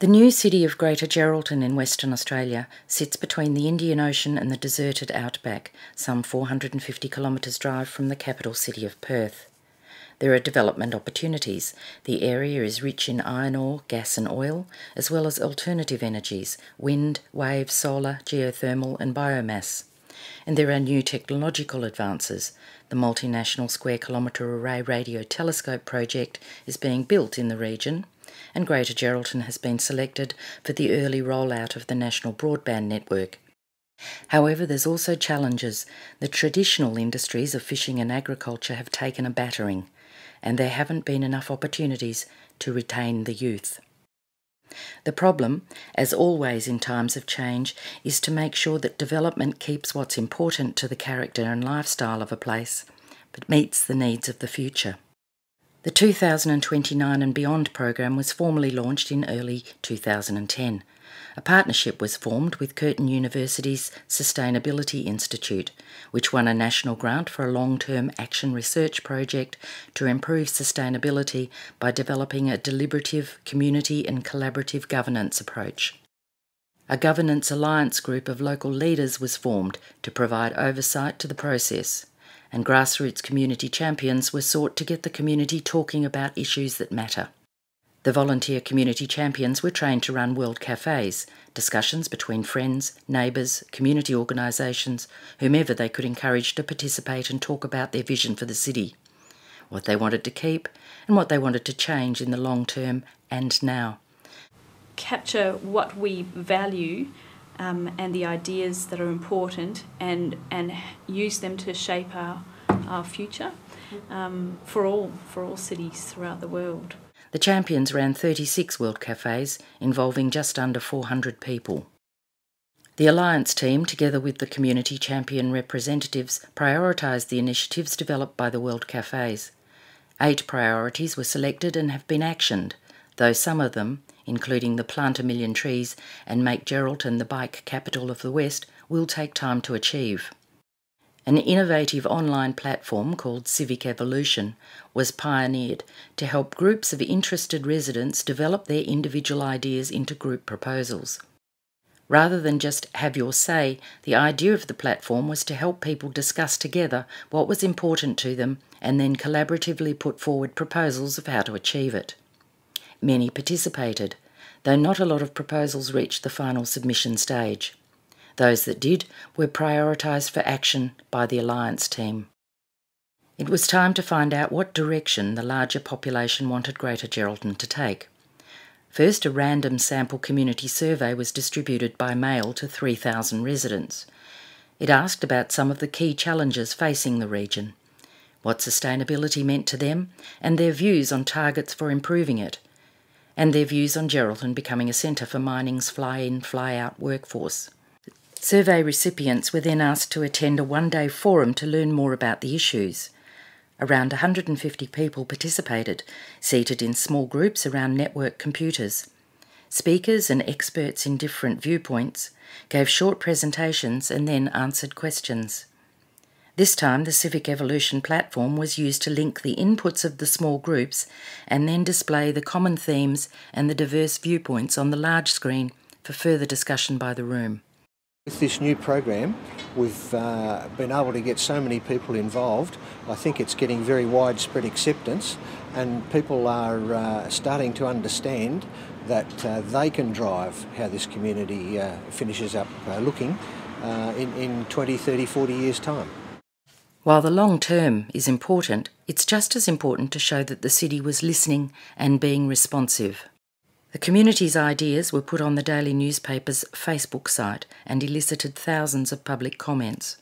The new City of Greater Geraldton in Western Australia sits between the Indian Ocean and the deserted outback, some 450 kilometres drive from the capital city of Perth. There are development opportunities. The area is rich in iron ore, gas and oil, as well as alternative energies, wind, wave, solar, geothermal and biomass. And there are new technological advances. The multinational square kilometre array radio telescope project is being built in the region, and Greater Geraldton has been selected for the early rollout of the national broadband network. However, there's also challenges. The traditional industries of fishing and agriculture have taken a battering, and there haven't been enough opportunities to retain the youth. The problem, as always in times of change, is to make sure that development keeps what's important to the character and lifestyle of a place, but meets the needs of the future. The 2029 and Beyond program was formally launched in early 2010. A partnership was formed with Curtin University's Sustainability Institute, which won a national grant for a long-term action research project to improve sustainability by developing a deliberative, community and collaborative governance approach. A governance alliance group of local leaders was formed to provide oversight to the process, and grassroots community champions were sought to get the community talking about issues that matter. The volunteer community champions were trained to run world cafes, discussions between friends, neighbours, community organisations, whomever they could encourage to participate and talk about their vision for the city, what they wanted to keep and what they wanted to change in the long term and now. Capture what we value and the ideas that are important and use them to shape our future for all cities throughout the world. The champions ran 36 World Cafes involving just under 400 people. The Alliance team, together with the community champion representatives, prioritised the initiatives developed by the World Cafes. 8 priorities were selected and have been actioned, though some of them, including the Plant a Million Trees and Make Geraldton the Bike Capital of the West, will take time to achieve. An innovative online platform called Civic Evolution was pioneered to help groups of interested residents develop their individual ideas into group proposals. Rather than just have your say, the idea of the platform was to help people discuss together what was important to them and then collaboratively put forward proposals of how to achieve it. Many participated, though not a lot of proposals reached the final submission stage. Those that did were prioritised for action by the Alliance team. It was time to find out what direction the larger population wanted Greater Geraldton to take. First, a random sample community survey was distributed by mail to 3,000 residents. It asked about some of the key challenges facing the region, what sustainability meant to them, and their views on targets for improving it, and their views on Geraldton becoming a centre for mining's fly-in, fly-out workforce. Survey recipients were then asked to attend a one-day forum to learn more about the issues. Around 150 people participated, seated in small groups around network computers. Speakers and experts in different viewpoints gave short presentations and then answered questions. This time the Civic Evolution platform was used to link the inputs of the small groups and then display the common themes and the diverse viewpoints on the large screen for further discussion by the room. With this new program, we've been able to get so many people involved. I think it's getting very widespread acceptance, and people are starting to understand that they can drive how this community finishes up looking in 20, 30, 40 years' time. While the long term is important, it's just as important to show that the city was listening and being responsive. The community's ideas were put on the daily newspaper's Facebook site and elicited thousands of public comments.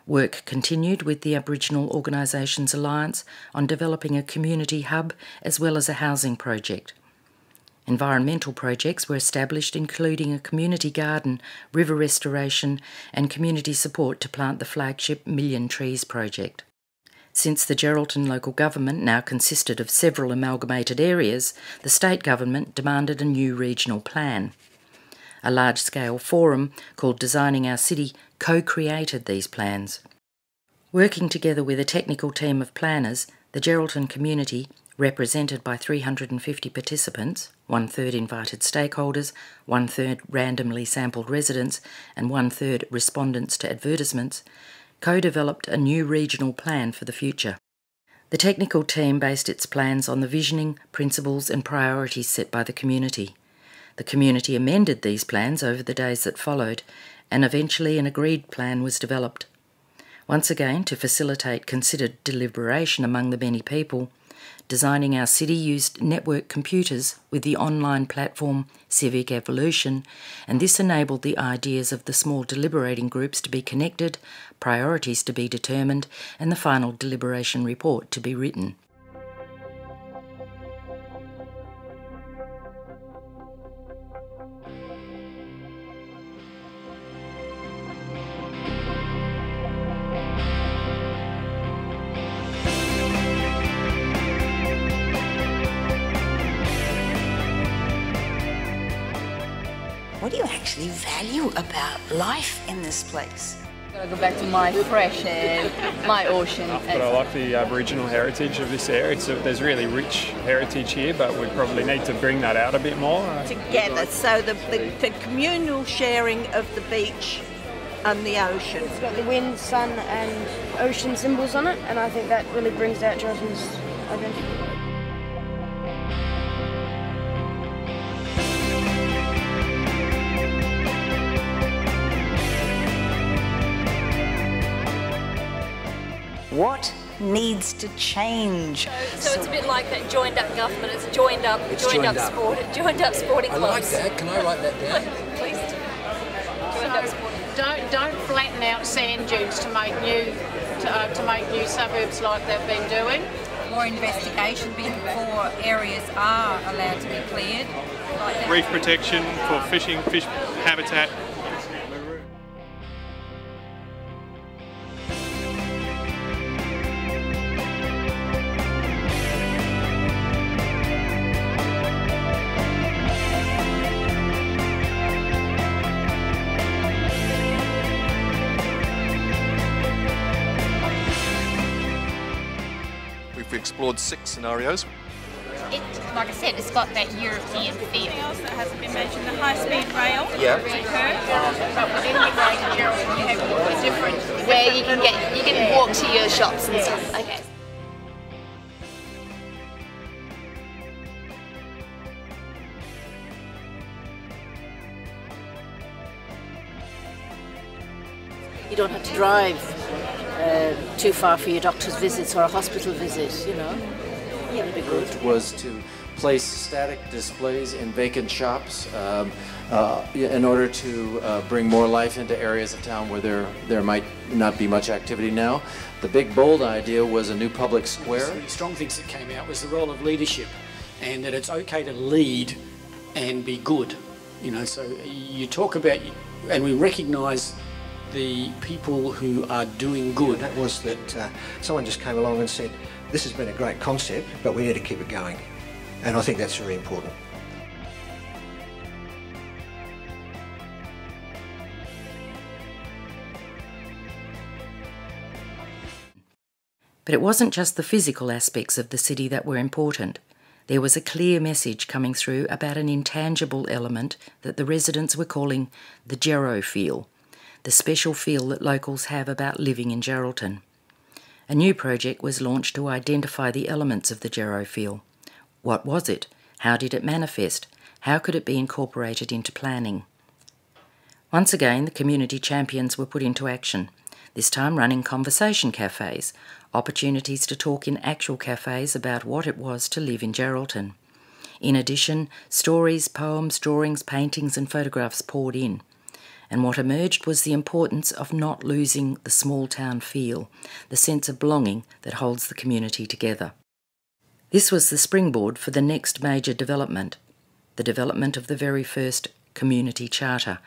Work continued with the Aboriginal Organisations Alliance on developing a community hub as well as a housing project. Environmental projects were established, including a community garden, river restoration and community support to plant the flagship Million Trees project. Since the Geraldton local government now consisted of several amalgamated areas, the state government demanded a new regional plan. A large-scale forum called Designing Our City co-created these plans. Working together with a technical team of planners, the Geraldton community, represented by 350 participants, 1/3 invited stakeholders, 1/3 randomly sampled residents, and 1/3 respondents to advertisements, co-developed a new regional plan for the future. The technical team based its plans on the visioning, principles and priorities set by the community. The community amended these plans over the days that followed, and eventually an agreed plan was developed. Once again, to facilitate considered deliberation among the many people, Designing Our City used network computers with the online platform Civic Evolution, and this enabled the ideas of the small deliberating groups to be connected, priorities to be determined, and the final deliberation report to be written. What do you actually value about life in this place? I've got to go back to my fresh air, my ocean. But I like the Aboriginal heritage of this area. There's really rich heritage here, but we probably need to bring that out a bit more. Together, so the communal sharing of the beach and the ocean. It's got the wind, sun and ocean symbols on it, and I think that really brings out Geraldton's identity. What needs to change? So it's a bit like that joined up government. It's joined up sporting clubs. I like that. Can I write that down? Please do. Joined up sporting. Don't flatten out sand dunes to make new suburbs like they've been doing. More investigation before areas are allowed to be cleared. Like that. Reef protection for fishing, fish habitat. We've explored 6 scenarios. Like I said, it's got that European feel. Something else that hasn't been mentioned, the high-speed rail. Yeah. But within the Greater Geraldton, you have a different where you can walk to your shops and stuff. Okay. You don't have to drive too far for your doctor's visits or a hospital visit, you know. Yeah, that'd be good. Was to place static displays in vacant shops in order to bring more life into areas of town where there might not be much activity now. The big bold idea was a new public square. The strong things that came out was the role of leadership, and that it's okay to lead and be good. You know, so you talk about, and we recognise the people who are doing good. That was that someone just came along and said, this has been a great concept, but we need to keep it going. And I think that's really important. But it wasn't just the physical aspects of the city that were important. There was a clear message coming through about an intangible element that the residents were calling the Gero feel, the special feel that locals have about living in Geraldton. A new project was launched to identify the elements of the Gero feel. What was it? How did it manifest? How could it be incorporated into planning? Once again, the community champions were put into action, this time running conversation cafes, opportunities to talk in actual cafes about what it was to live in Geraldton. In addition, stories, poems, drawings, paintings and photographs poured in. And what emerged was the importance of not losing the small town feel, the sense of belonging that holds the community together. This was the springboard for the next major development, the development of the very first Community Charter,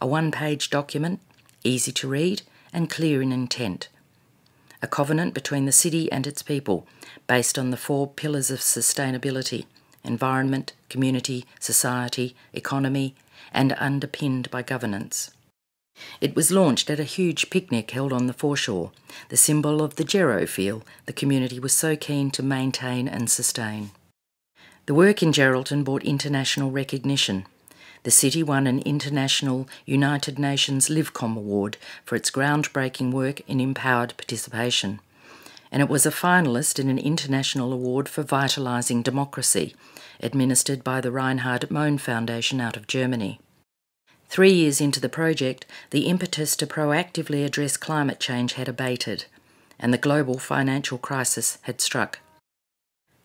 a one-page document, easy to read and clear in intent. A covenant between the city and its people, based on the 4 pillars of sustainability: environment, community, society, economy, and underpinned by governance. It was launched at a huge picnic held on the foreshore, the symbol of the Gero feel the community was so keen to maintain and sustain. The work in Geraldton brought international recognition. The city won an International United Nations LiveCom Award for its groundbreaking work in empowered participation, and it was a finalist in an international award for vitalising democracy, administered by the Reinhard Mohn Foundation out of Germany. 3 years into the project, the impetus to proactively address climate change had abated, and the global financial crisis had struck.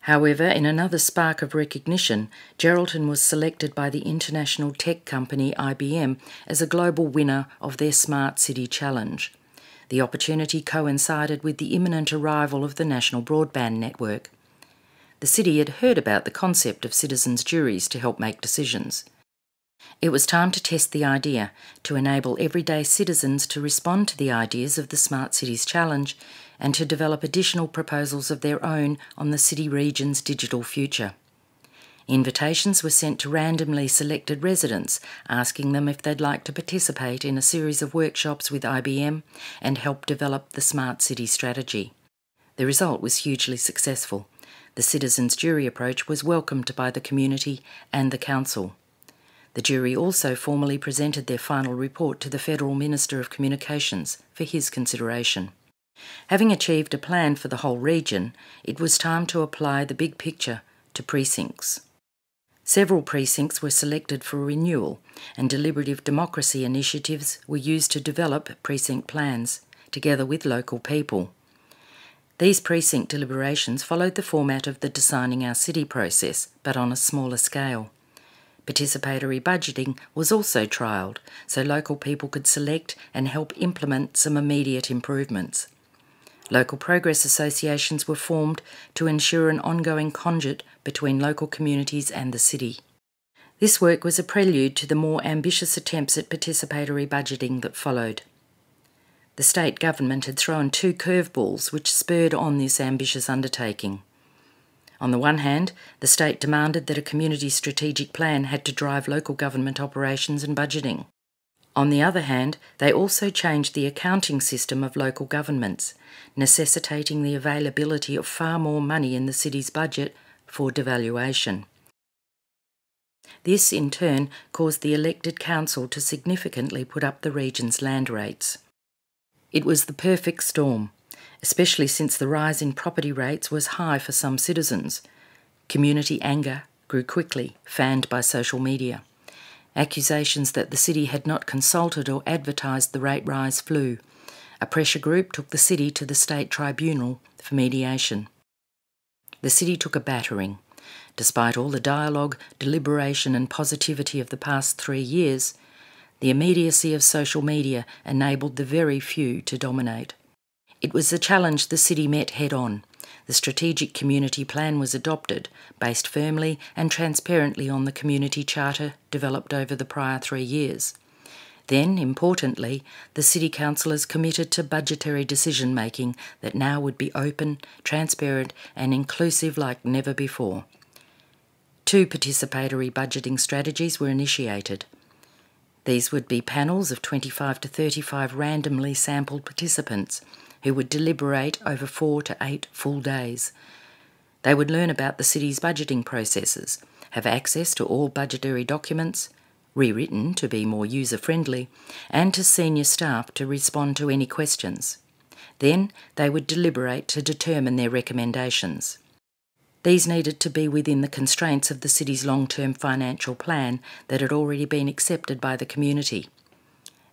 However, in another spark of recognition, Geraldton was selected by the international tech company IBM as a global winner of their Smart City Challenge. The opportunity coincided with the imminent arrival of the National Broadband Network. The city had heard about the concept of citizens' juries to help make decisions. It was time to test the idea, to enable everyday citizens to respond to the ideas of the Smart Cities Challenge and to develop additional proposals of their own on the city region's digital future. Invitations were sent to randomly selected residents, asking them if they'd like to participate in a series of workshops with IBM and help develop the Smart City strategy. The result was hugely successful. The citizens' jury approach was welcomed by the community and the council. The jury also formally presented their final report to the Federal Minister of Communications for his consideration. Having achieved a plan for the whole region, it was time to apply the big picture to precincts. Several precincts were selected for renewal, and deliberative democracy initiatives were used to develop precinct plans, together with local people. These precinct deliberations followed the format of the Designing Our City process, but on a smaller scale. Participatory budgeting was also trialled, so local people could select and help implement some immediate improvements. Local progress associations were formed to ensure an ongoing conduit between local communities and the city. This work was a prelude to the more ambitious attempts at participatory budgeting that followed. The state government had thrown 2 curveballs which spurred on this ambitious undertaking. On the one hand, the state demanded that a community strategic plan had to drive local government operations and budgeting. On the other hand, they also changed the accounting system of local governments, necessitating the availability of far more money in the city's budget for devaluation. This, in turn, caused the elected council to significantly put up the region's land rates. It was the perfect storm, especially since the rise in property rates was high for some citizens. Community anger grew quickly, fanned by social media. Accusations that the city had not consulted or advertised the rate rise flew. A pressure group took the city to the state tribunal for mediation. The city took a battering. Despite all the dialogue, deliberation and positivity of the past 3 years, the immediacy of social media enabled the very few to dominate. It was a challenge the city met head-on. The strategic community plan was adopted, based firmly and transparently on the community charter developed over the prior 3 years. Then, importantly, the city councillors committed to budgetary decision-making that now would be open, transparent and inclusive like never before. 2 participatory budgeting strategies were initiated. These would be panels of 25 to 35 randomly sampled participants who would deliberate over 4 to 8 full days. They would learn about the city's budgeting processes, have access to all budgetary documents, rewritten to be more user-friendly, and to senior staff to respond to any questions. Then they would deliberate to determine their recommendations. These needed to be within the constraints of the city's long-term financial plan that had already been accepted by the community,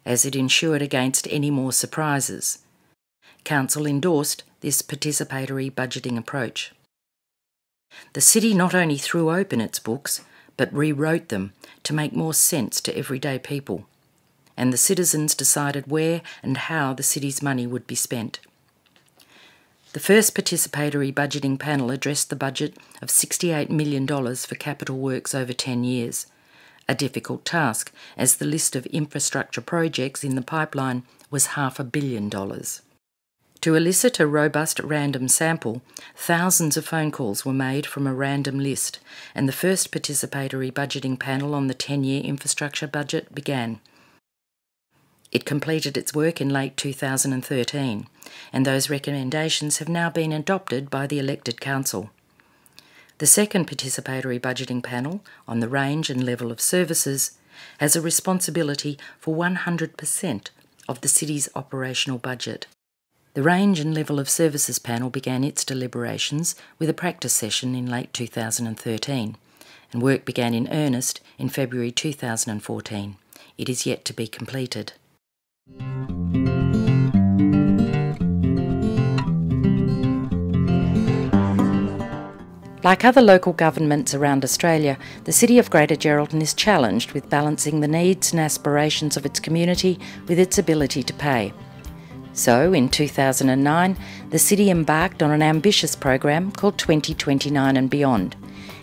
as it ensured against any more surprises. Council endorsed this participatory budgeting approach. The city not only threw open its books, but rewrote them to make more sense to everyday people, and the citizens decided where and how the city's money would be spent. The first participatory budgeting panel addressed the budget of $68 million for capital works over 10 years, a difficult task as the list of infrastructure projects in the pipeline was $500 million. To elicit a robust random sample, thousands of phone calls were made from a random list, and the first participatory budgeting panel on the 10-year infrastructure budget began. It completed its work in late 2013, and those recommendations have now been adopted by the elected council. The second participatory budgeting panel, on the range and level of services, has a responsibility for 100% of the city's operational budget. The range and level of services panel began its deliberations with a practice session in late 2013, and work began in earnest in February 2014. It is yet to be completed. Like other local governments around Australia, the City of Greater Geraldton is challenged with balancing the needs and aspirations of its community with its ability to pay. So, in 2009, the City embarked on an ambitious program called 2029 and Beyond,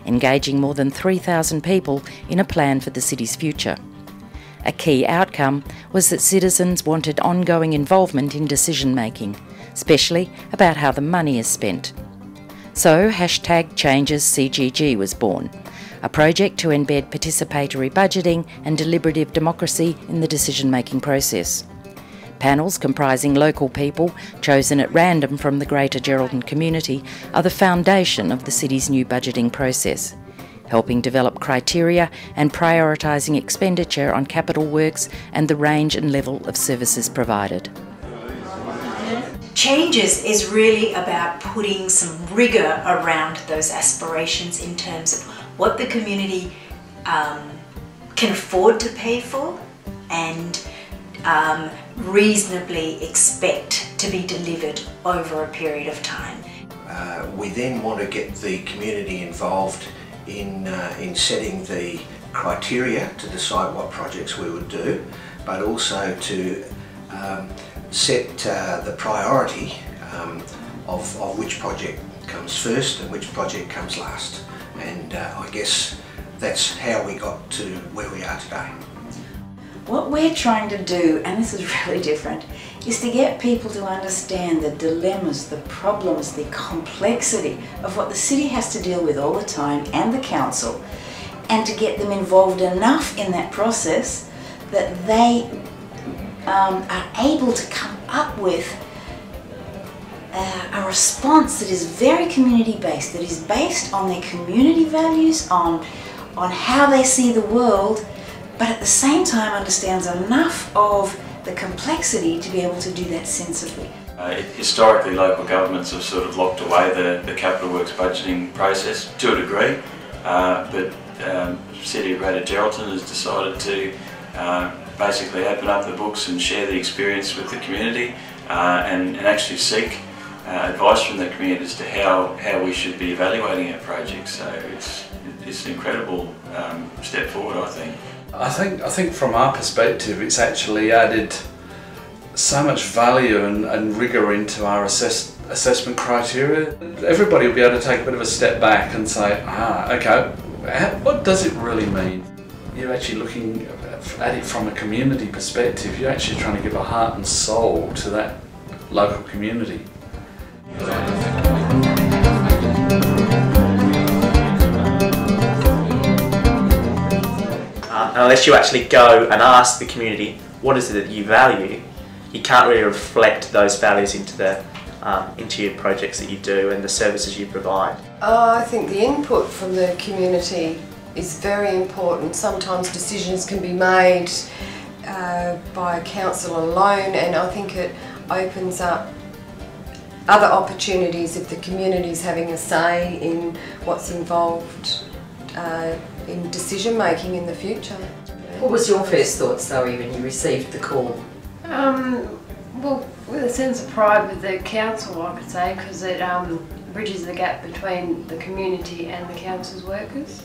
engaging more than 3,000 people in a plan for the city's future. A key outcome was that citizens wanted ongoing involvement in decision-making, especially about how the money is spent. So #ChangesCGG was born, a project to embed participatory budgeting and deliberative democracy in the decision-making process. Panels comprising local people, chosen at random from the Greater Geraldton community, are the foundation of the city's new budgeting process, helping develop criteria and prioritising expenditure on capital works and the range and level of services provided. Changes is really about putting some rigour around those aspirations in terms of what the community can afford to pay for and reasonably expect to be delivered over a period of time. We then want to get the community involved in setting the criteria to decide what projects we would do, but also to set the priority of which project comes first and which project comes last. And I guess that's how we got to where we are today. What we're trying to do, and this is really different, is to get people to understand the dilemmas, the problems, the complexity of what the city has to deal with all the time, and the council, and to get them involved enough in that process that they are able to come up with a response that is very community-based, that is based on their community values, on how they see the world, but at the same time understands enough of the complexity to be able to do that sensibly. Historically, local governments have sort of locked away the capital works budgeting process to a degree, but City of Greater Geraldton has decided to basically open up the books and share the experience with the community and actually seek advice from the community as to how we should be evaluating our projects. So it's an incredible step forward, I think. I think from our perspective it's actually added so much value and rigour into our assessment criteria. Everybody will be able to take a bit of a step back and say, okay, what does it really mean? You're actually looking at it from a community perspective. You're actually trying to give a heart and soul to that local community. Unless you actually go and ask the community what is it that you value, you can't really reflect those values into your projects that you do and the services you provide. I think the input from the community is very important. Sometimes decisions can be made by council alone, and I think it opens up other opportunities if the community is having a say in what's involved in decision making in the future. What was your first thoughts, Zoe, when you received the call? Well, with a sense of pride with the council, I could say, because it bridges the gap between the community and the council's workers.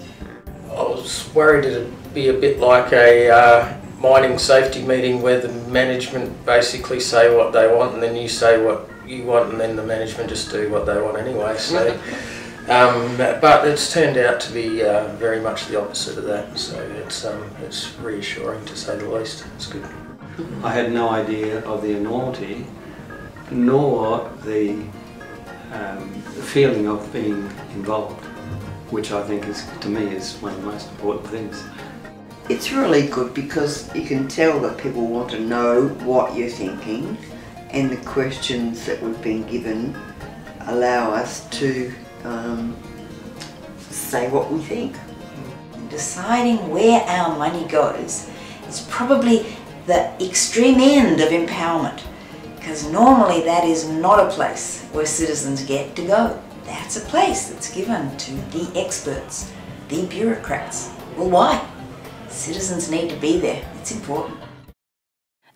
I was worried it'd be a bit like a mining safety meeting where the management basically say what they want and then you say what you want and then the management just do what they want anyway. So, but it's turned out to be very much the opposite of that. So it's reassuring to say the least. It's good. I had no idea of the enormity, nor the feeling of being involved, which I think is, to me, is one of the most important things. It's really good because you can tell that people want to know what you're thinking, and the questions that we've been given allow us to say what we think. Deciding where our money goes is probably the extreme end of empowerment, because normally that is not a place where citizens get to go. That's a place that's given to the experts, the bureaucrats. Well, why? Citizens need to be there. It's important.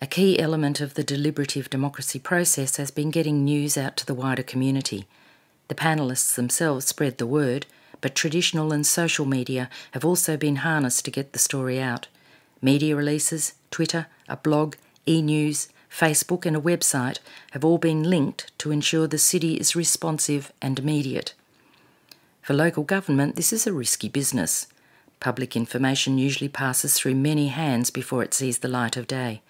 A key element of the deliberative democracy process has been getting news out to the wider community. The panellists themselves spread the word, but traditional and social media have also been harnessed to get the story out. Media releases, Twitter, a blog, e-news, Facebook and a website have all been linked to ensure the city is responsive and immediate. For local government, this is a risky business. Public information usually passes through many hands before it sees the light of day.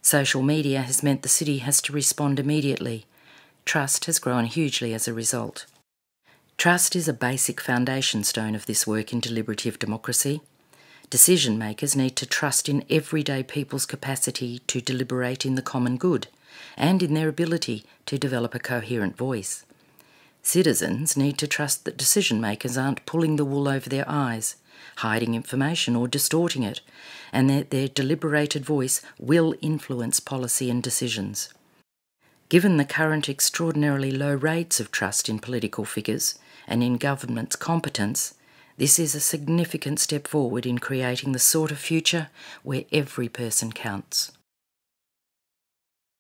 Social media has meant the city has to respond immediately. Trust has grown hugely as a result. Trust is a basic foundation stone of this work in deliberative democracy. Decision makers need to trust in everyday people's capacity to deliberate in the common good and in their ability to develop a coherent voice. Citizens need to trust that decision makers aren't pulling the wool over their eyes, hiding information or distorting it, and that their deliberated voice will influence policy and decisions. Given the current extraordinarily low rates of trust in political figures and in government's competence, this is a significant step forward in creating the sort of future where every person counts.